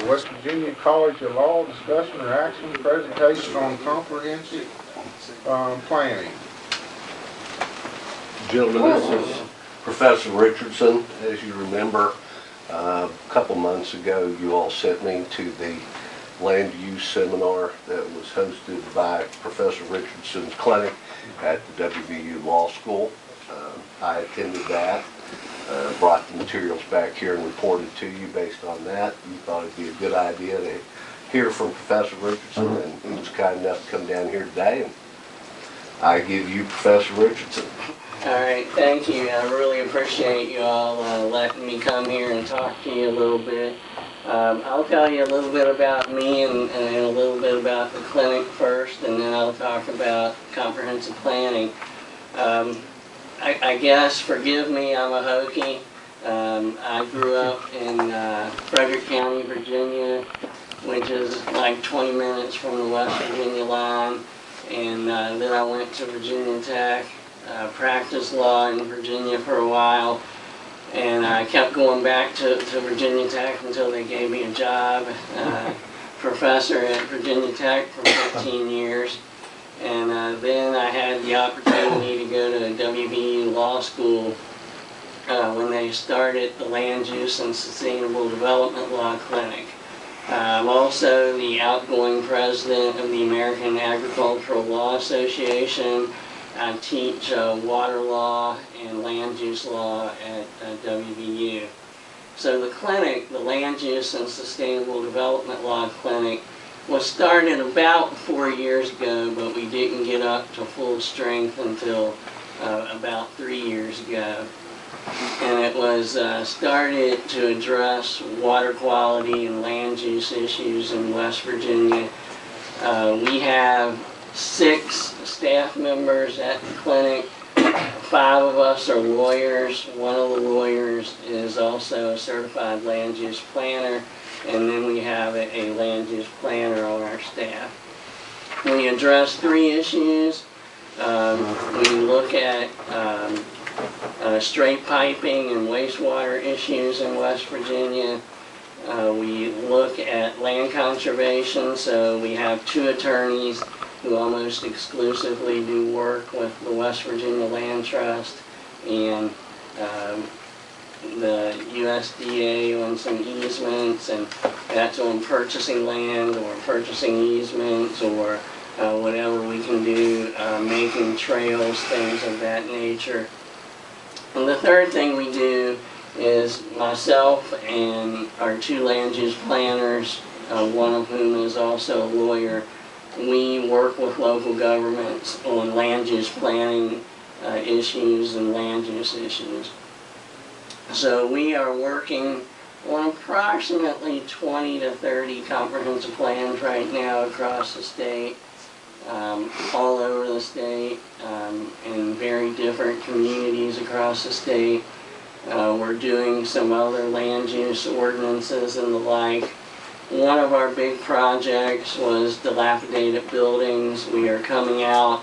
West Virginia College of Law discussion or action presentation on comprehensive planning. Gentlemen, this is Professor Richardson. As you remember, a couple months ago you all sent me to the land use seminar that was hosted by Professor Richardson's clinic at the WVU Law School. I attended that, brought the materials back here and reported to you based on that. You thought it'd be a good idea to hear from Professor Richardson, and he was kind enough to come down here today, and I give you Professor Richardson. All right, thank you. I really appreciate you all letting me come here and talk to you a little bit. I'll tell you a little bit about me and a little bit about the clinic first, and then I'll talk about comprehensive planning. I guess, forgive me, I'm a Hokie. I grew up in Frederick County, Virginia, which is like 20 minutes from the West Virginia line, and then I went to Virginia Tech. Practiced law in Virginia for a while, and I kept going back to Virginia Tech until they gave me a job. Professor at Virginia Tech for 15 years, and then I had the opportunity to go to WVU Law School when they started the Land Use and Sustainable Development Law Clinic. I'm also the outgoing president of the American Agricultural Law Association. I teach water law and land use law at WVU. So the clinic, the Land Use and Sustainable Development Law Clinic, was started about 4 years ago, but we didn't get up to full strength until about 3 years ago. And it was started to address water quality and land use issues in West Virginia. We have 6 staff members at the clinic. 5 of us are lawyers. One of the lawyers is also a certified land use planner, and then we have a land use planner on our staff. We address 3 issues. We look at straight piping and wastewater issues in West Virginia. We look at land conservation, so we have 2 attorneys who almost exclusively do work with the West Virginia Land Trust and the USDA on some easements, and that's on purchasing land or purchasing easements or whatever we can do, making trails, things of that nature. And the third thing we do is myself and our 2 land use planners, one of whom is also a lawyer. We work with local governments on land use planning issues and land use issues. So we are working on approximately 20 to 30 comprehensive plans right now across the state, all over the state, in very different communities across the state. We're doing some other land use ordinances and the like. One of our big projects was dilapidated buildings. We are coming out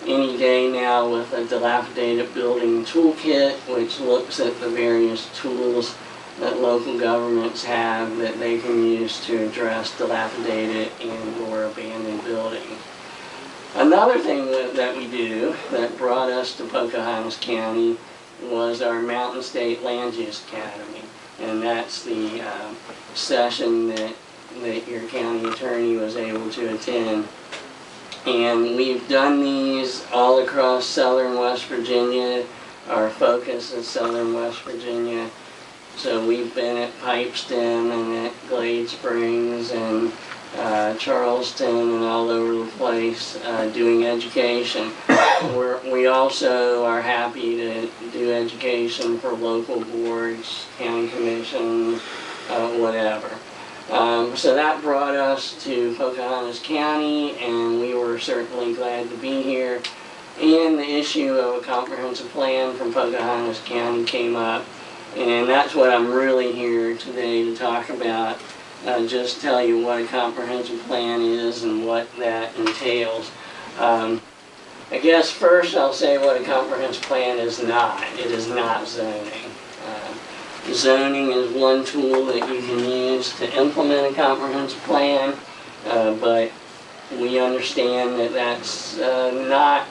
any day now with a dilapidated building toolkit, which looks at the various tools that local governments have that they can use to address dilapidated and or abandoned buildings. Another thing that we do that brought us to Pocahontas County was our Mountain State Land Use Academy, and that's the session that your county attorney was able to attend. And we've done these all across southern West Virginia. Our focus is southern West Virginia. So we've been at Pipeston and at Glade Springs and Charleston and all over the place doing education. We also are happy to do education for local boards, county commissions, whatever. So that brought us to Pocahontas County, and we were certainly glad to be here. And the issue of a comprehensive plan from Pocahontas County came up, and that's what I'm really here today to talk about. Just tell you what a comprehensive plan is and what that entails. I guess first I'll say what a comprehensive plan is not. It is not zoning. Zoning is one tool that you can use to implement a comprehensive plan, but we understand that that's not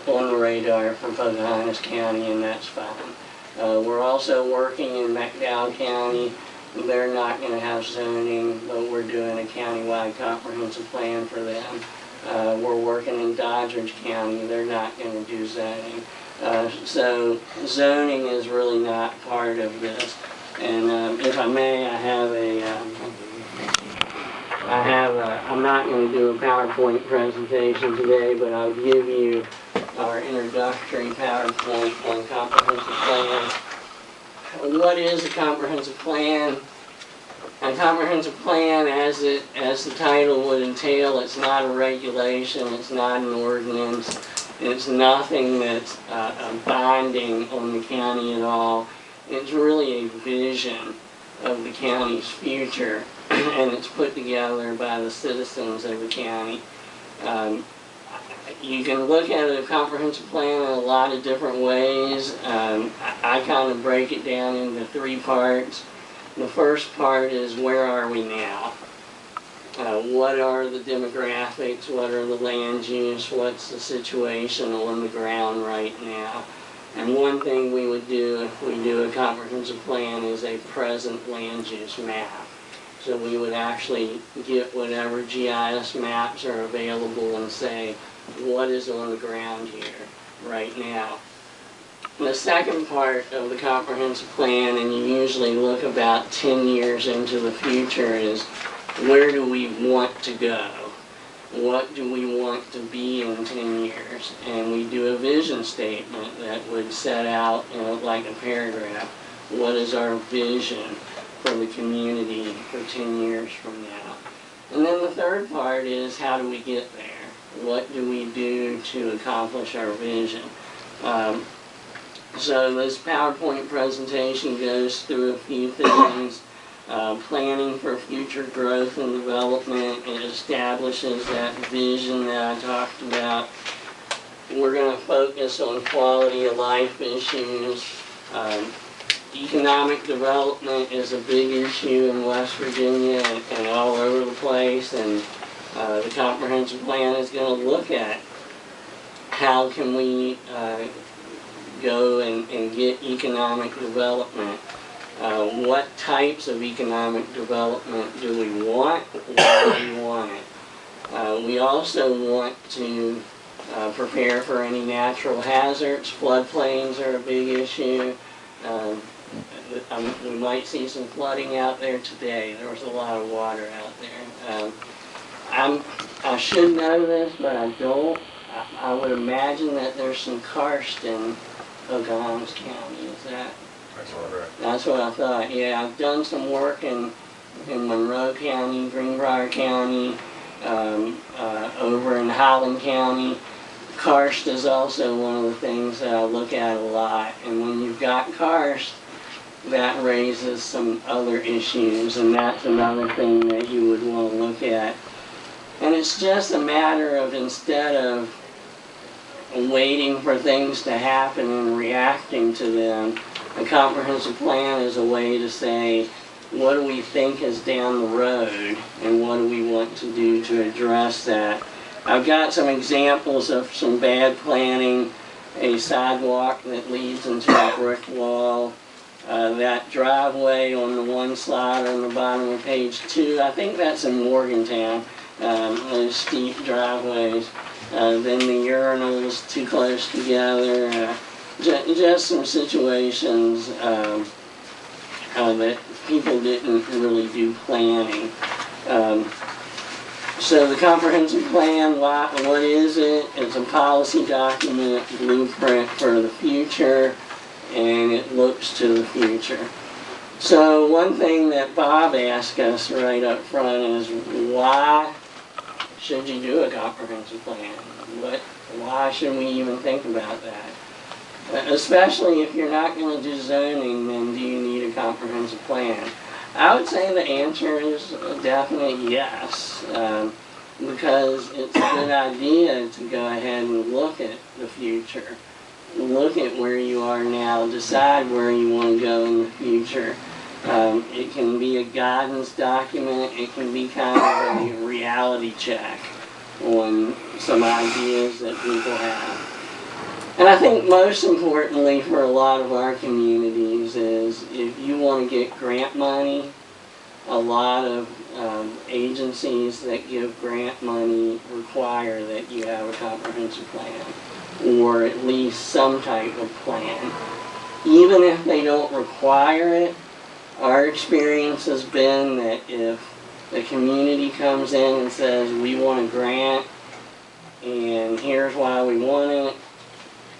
on the radar for Pocahontas County, and that's fine. We're also working in McDowell County. They're not going to have zoning, but we're doing a countywide comprehensive plan for them. We're working in Doddridge County. They're not going to do zoning. So zoning is really not part of this. And if I may, I'm not going to do a PowerPoint presentation today, but I'll give you our introductory PowerPoint on comprehensive plan. What is a comprehensive plan? A comprehensive plan, as the title would entail, it's not a regulation, it's not an ordinance, it's nothing that's binding on the county at all. It's really a vision of the county's future, and it's put together by the citizens of the county. You can look at a comprehensive plan in a lot of different ways. I kind of break it down into three parts. The first part is, where are we now? What are the demographics? What are the land use? What's the situation on the ground right now? And one thing we would do if we do a comprehensive plan is a present land use map. So we would actually get whatever GIS maps are available and say, what is on the ground here right now? The second part of the comprehensive plan, and you usually look about 10 years into the future, is where do we want to go? What do we want to be in 10 years? And we do a vision statement that would set out, like a paragraph, what is our vision for the community for 10 years from now? And then the third part is, how do we get there? What do we do to accomplish our vision? So this PowerPoint presentation goes through a few things. Planning for future growth and development. It establishes that vision that I talked about. We're going to focus on quality of life issues. Economic development is a big issue in West Virginia and all over the place, and the comprehensive plan is going to look at how can we go and get economic development. What types of economic development do we want? Why do we want it? We also want to prepare for any natural hazards. Floodplains are a big issue. We might see some flooding out there today. There was a lot of water out there. I should know this, but I don't. I would imagine that there's some karst in Pocahontas County. Is that? That's what I thought. Yeah, I've done some work in Monroe County, Greenbrier County, over in Highland County. Karst is also one of the things that I look at a lot. And when you've got karst, that raises some other issues, and that's another thing that you would want to look at. And it's just a matter of, instead of waiting for things to happen and reacting to them, a comprehensive plan is a way to say, what do we think is down the road, and what do we want to do to address that? I've got some examples of some bad planning, a sidewalk that leads into a brick wall, that driveway on the one slide on the bottom of page 2, I think that's in Morgantown, those steep driveways. Then the urinals too close together, just some situations that people didn't really do planning. So the comprehensive plan, what is it? It's a policy document, blueprint for the future, and it looks to the future. So one thing that Bob asked us right up front is, why should you do a comprehensive plan? Why should we even think about that? Especially if you're not going to do zoning, then do you need a comprehensive plan? I would say the answer is a definite yes, because it's a good idea to go ahead and look at the future. look at where you are now, decide where you want to go in the future. It can be a guidance document, it can be kind of a reality check on some ideas that people have. And I think most importantly for a lot of our communities is if you want to get grant money, a lot of agencies that give grant money require that you have a comprehensive plan, or at least some type of plan. Even if they don't require it, our experience has been that if the community comes in and says, we want a grant, and here's why we want it,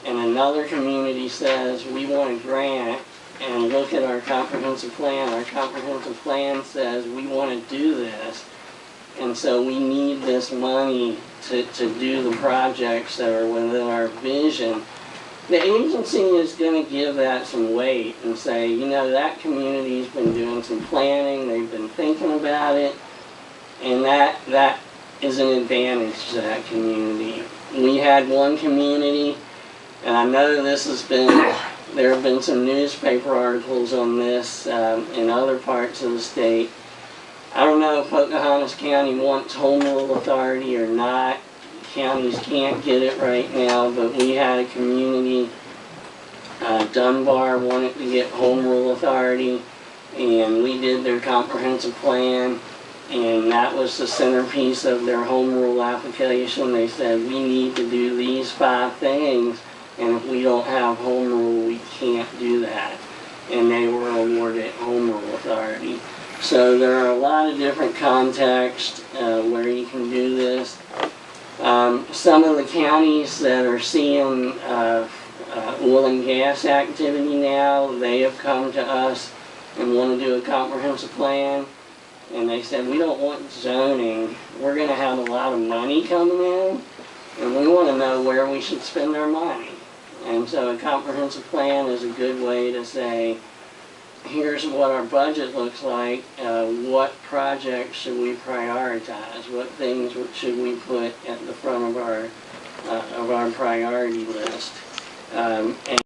and another community says, we want a grant, and look at our comprehensive plan says, we want to do this, and so we need this money to do the projects that are within our vision. The agency is going to give that some weight and say, you know, that community's been doing some planning, they've been thinking about it, and that is an advantage to that community. We had one community, and I know this has been, there have been some newspaper articles on this in other parts of the state. I don't know if Pocahontas County wants home rule authority or not. Counties can't get it right now, but we had a community, Dunbar wanted to get home rule authority, and we did their comprehensive plan, and that was the centerpiece of their home rule application. They said, we need to do these 5 things, and if we don't have home rule, we can't do that. And they were awarded home rule authority. So there are a lot of different contexts where you can do this. Some of the counties that are seeing oil and gas activity now, they have come to us and want to do a comprehensive plan. And they said, we don't want zoning. We're going to have a lot of money coming in, and we want to know where we should spend our money. And so a comprehensive plan is a good way to say, here's what our budget looks like, what projects should we prioritize, what things should we put at the front of our priority list. And